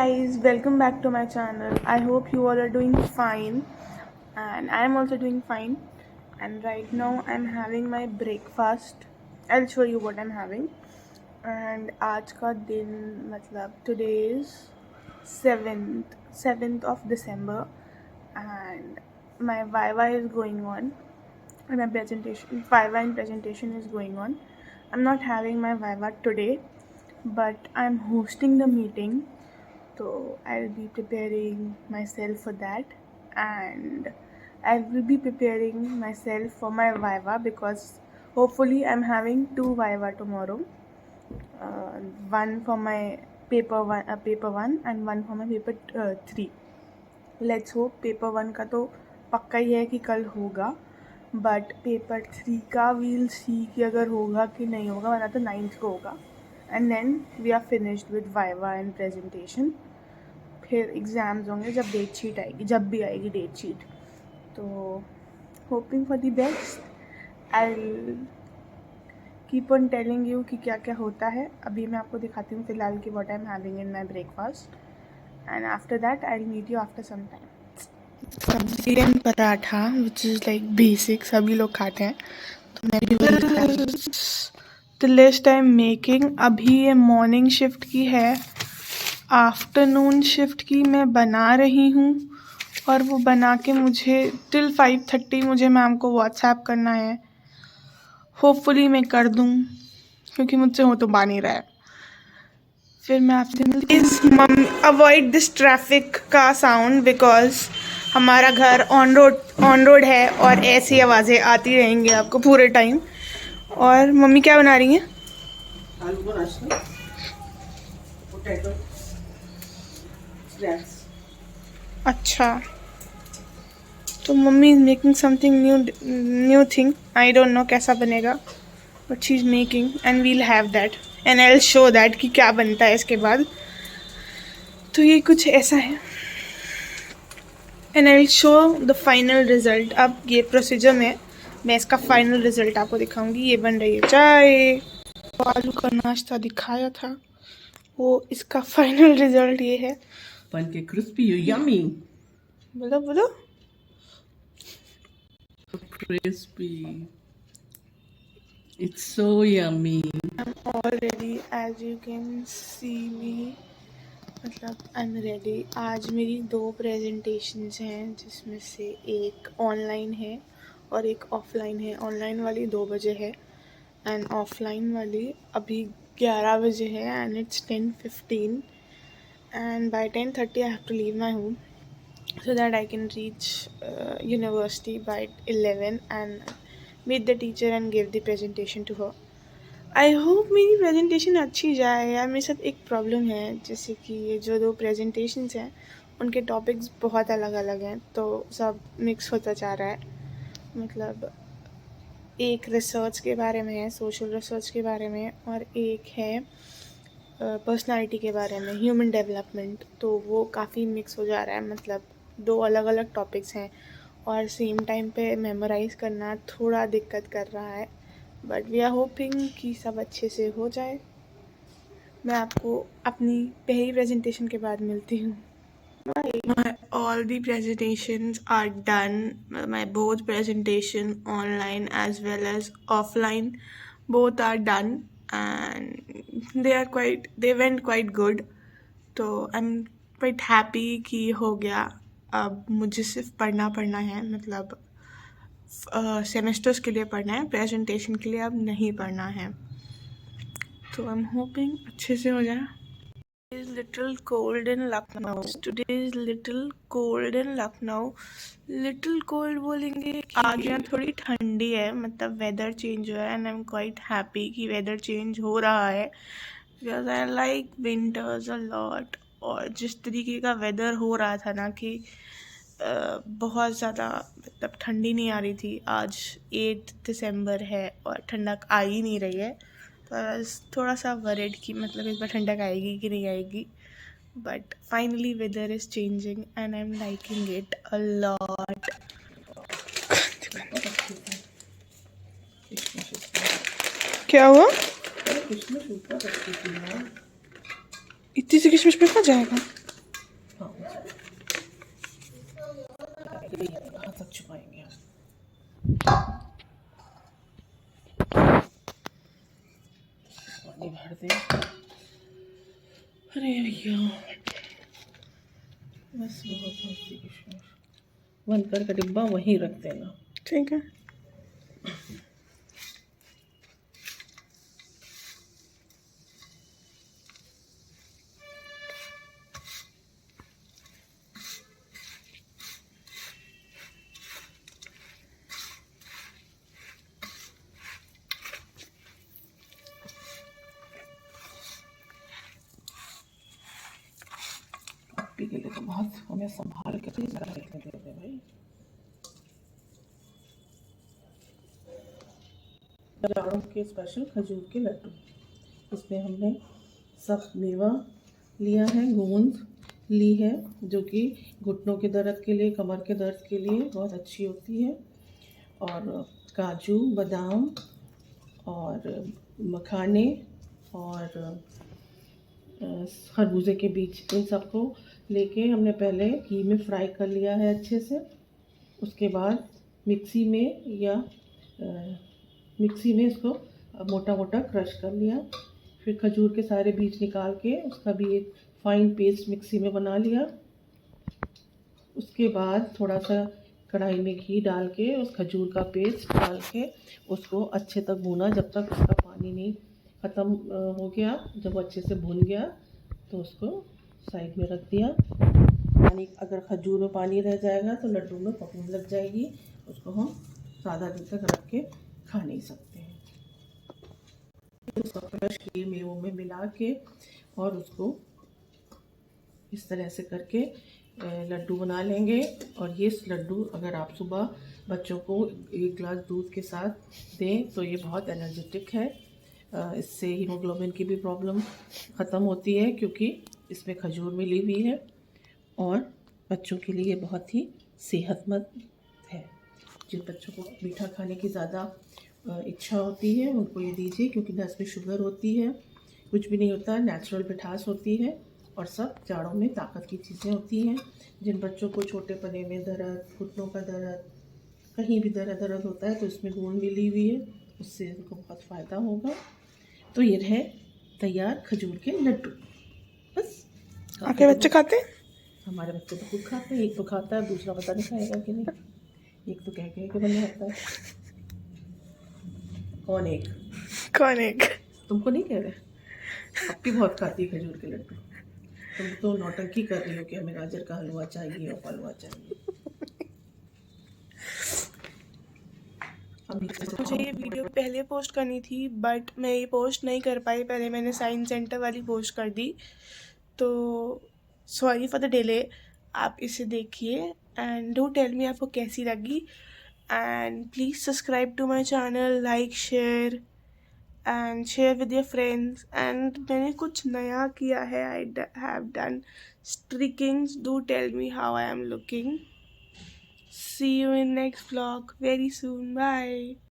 Guys, welcome back to my channel. I hope you all are doing fine, and I am also doing fine. And right now I'm having my breakfast. I'll show you what I'm having. And आज का दिन मतलब today is 7th of December, and my Viva is going on. And my Viva and presentation is going on. I'm not having my Viva today, but I'm hosting the meeting, so I'll be preparing myself for that, and I will be preparing myself for my Viva because hopefully I'm having 2 Viva tomorrow. One for my paper one, and one for my paper 3. Let's hope paper 1 का तो पक्का ही है कि कल होगा, but paper 3 का we'll सी कि अगर होगा कि नहीं होगा, वरना तो 9th को होगा. And then we are finished with viva and presentation. फिर एग्ज़ाम्स होंगे जब डेट शीट आएगी, जब भी आएगी डेट शीट. तो hoping for the best. I keep on telling you कि क्या क्या होता है. अभी मैं आपको दिखाती हूँ फ़िलहाल कि what I am having in my breakfast, and after that I will meet you after some time. Sabzi and paratha which is like basic, सभी लोग खाते हैं, तो मैं भी वही. The list I am making. अभी ये मॉर्निंग शिफ्ट की है, आफ्टरनून शिफ्ट की मैं बना रही हूँ, और वो बना के मुझे टिल 5:30 मुझे मैम को व्हाट्सएप करना है. होपफुली मैं कर दूँ, क्योंकि मुझसे हो तो बन ही रहा है. फिर मैं आपसे मिलती हूँ. मम्मी अवॉइड दिस ट्रैफिक का साउंड बिकॉज हमारा घर ऑन रोड है, और ऐसी आवाज़ें आती रहेंगी आपको पूरे टाइम. और मम्मी क्या बना रही हैं? आलू का नाश्ता, पोटैटो स्नैक्स. अच्छा, तो mummy is making something new thing. I don't know कैसा बनेगा, but she is making and we'll have that, and I will show that कि क्या बनता है इसके बाद. तो ये कुछ ऐसा है, and I will show the final result. अब ये प्रोसीजर में मैं इसका फाइनल रिज़ल्ट आपको दिखाऊंगी. ये बन रही है चाय. तो आलू का नाश्ता दिखाया था, वो इसका फाइनल रिज़ल्ट ये है. बन के क्रिस्पी यम्मी बोलो बोलो. crispy. It's so yummy. I'm all ready as you can see me. मतलब आई एम रेडी. आज मेरी 2 प्रेजेंटेशंस हैं, जिसमें से एक ऑनलाइन है और एक ऑफलाइन है. ऑनलाइन वाली 2 बजे है, एंड ऑफलाइन वाली अभी 11 बजे है, and it's 10:15. And by 10:30 I have to leave my home so that I can reach university by 11 and meet the teacher and give the presentation to her. I hope मेरी presentation अच्छी जाए. यार मेरे साथ एक प्रॉब्लम है, जैसे कि ये जो 2 प्रेजेंटेशंस हैं उनके टॉपिक्स बहुत अलग अलग हैं, तो सब मिक्स होता जा रहा है. मतलब एक रिसर्च के बारे में है, सोशल रिसर्च के बारे में, और एक है पर्सनालिटी के बारे में, ह्यूमन डेवलपमेंट. तो वो काफ़ी मिक्स हो जा रहा है. मतलब 2 अलग अलग टॉपिक्स हैं, और सेम टाइम पे मेमोराइज़ करना थोड़ा दिक्कत कर रहा है, बट वी आर होपिंग कि सब अच्छे से हो जाए. मैं आपको अपनी पहली प्रेजेंटेशन के बाद मिलती हूँ. All the presentations are done. My both presentation online as well as offline, both are done, and they went quite good. तो I'm quite happy कि हो गया. अब मुझे सिर्फ पढ़ना है, मतलब सेमेस्टर्स के लिए पढ़ना है, प्रेजेंटेशन के लिए अब नहीं पढ़ना है. तो आई एम होपिंग अच्छे से हो जाए. Is little cold in Lucknow. Today is little cold in Lucknow. Little cold बोलेंगे, आज यहाँ थोड़ी ठंडी है, मतलब वेदर चेंज हुआ है, and I am quite happy कि वेदर चेंज हो रहा है, because I like winters a lot. और जिस तरीके का वेदर हो रहा था ना कि बहुत ज़्यादा मतलब ठंडी नहीं आ रही थी. आज 8 दिसंबर है और ठंडक आ ही नहीं रही है, तो थोड़ा सा वरिड कि मतलब इस बार ठंडक आएगी कि नहीं आएगी. But finally weather is changing and I am liking it a lot. क्या हुआ? इतनी सी किशमिश में खा जाएगा? के लिए कहाँ तक छुपाएंगे हम। पानी भर दे। अरे भैया बस बहुत हंसी की शोर। बंद करके डिब्बा वहीं रख देना। ठीक है। पप्पी के लिए तो बहुत हमें संभाल के चीज रखने देते भाई। जाड़ों के स्पेशल खजूर के लड्डू। इसमें हमने सब मेवा लिया है, गोंद ली है जो कि घुटनों के दर्द के लिए, कमर के दर्द के लिए बहुत अच्छी होती है, और काजू, बादाम और मखाने और खरबूजे के बीज, इन सबको लेके हमने पहले घी में फ्राई कर लिया है अच्छे से। उसके बाद मिक्सी में इसको मोटा मोटा क्रश कर लिया। फिर खजूर के सारे बीज निकाल के उसका भी एक फाइन पेस्ट मिक्सी में बना लिया। उसके बाद थोड़ा सा कढ़ाई में घी डाल के उस खजूर का पेस्ट डाल के उसको अच्छे तक भूना, जब तक उसका पानी नहीं ख़त्म हो गया। जब अच्छे से भून गया तो उसको साइड में रख दिया। पानी, अगर खजूर में पानी रह जाएगा तो लड्डू में पकने लग जाएगी, उसको हम ज़्यादा दिन तक रख के खा नहीं सकते हैं। उसको क्रश किए मेवों में मिला के और उसको इस तरह से करके लड्डू बना लेंगे। और ये लड्डू अगर आप सुबह बच्चों को 1 गिलास दूध के साथ दें तो ये बहुत एनर्जेटिक है। इससे हीमोग्लोबिन की भी प्रॉब्लम ख़त्म होती है क्योंकि इसमें खजूर मिली हुई है, और बच्चों के लिए बहुत ही सेहतमंद है। जिन बच्चों को मीठा खाने की ज़्यादा इच्छा होती है उनको ये दीजिए, क्योंकि ना इसमें शुगर होती है, कुछ भी नहीं होता, नेचुरल मिठास होती है, और सब जाड़ों में ताकत की चीज़ें होती हैं। जिन बच्चों को छोटे पने में दर्द, घुटनों का दर्द, कहीं भी दर्द होता है तो इसमें गोंद मिली हुई है, उससे उनको बहुत फ़ायदा होगा। तो ये रहे तैयार खजूर के लड्डू। बस आपके बच्चे खाते हैं? हमारे बच्चे तो खूब खाते हैं। एक तो खाता है, दूसरा पता नहीं खाएगा कि नहीं। एक तो कह के बना आता है। कौन एक? तुमको नहीं कह रहे? पप्पी बहुत खाती है खजूर के लड्डू। तुम तो नौटंकी कर रही हो कि हमें गाजर का हलवा चाहिए और हलवा चाहिए। मुझे ये वीडियो पहले पोस्ट करनी थी बट मैं ये पोस्ट नहीं कर पाई, पहले मैंने साइंस सेंटर वाली पोस्ट कर दी, तो सॉरी फॉर द डिले। आप इसे देखिए एंड डू टेल मी आपको कैसी लगी, and please subscribe to my channel, like, share and share with your friends. And मैंने कुछ नया किया है, I have done strikings, do tell me how I am looking. See you in next vlog very soon. Bye.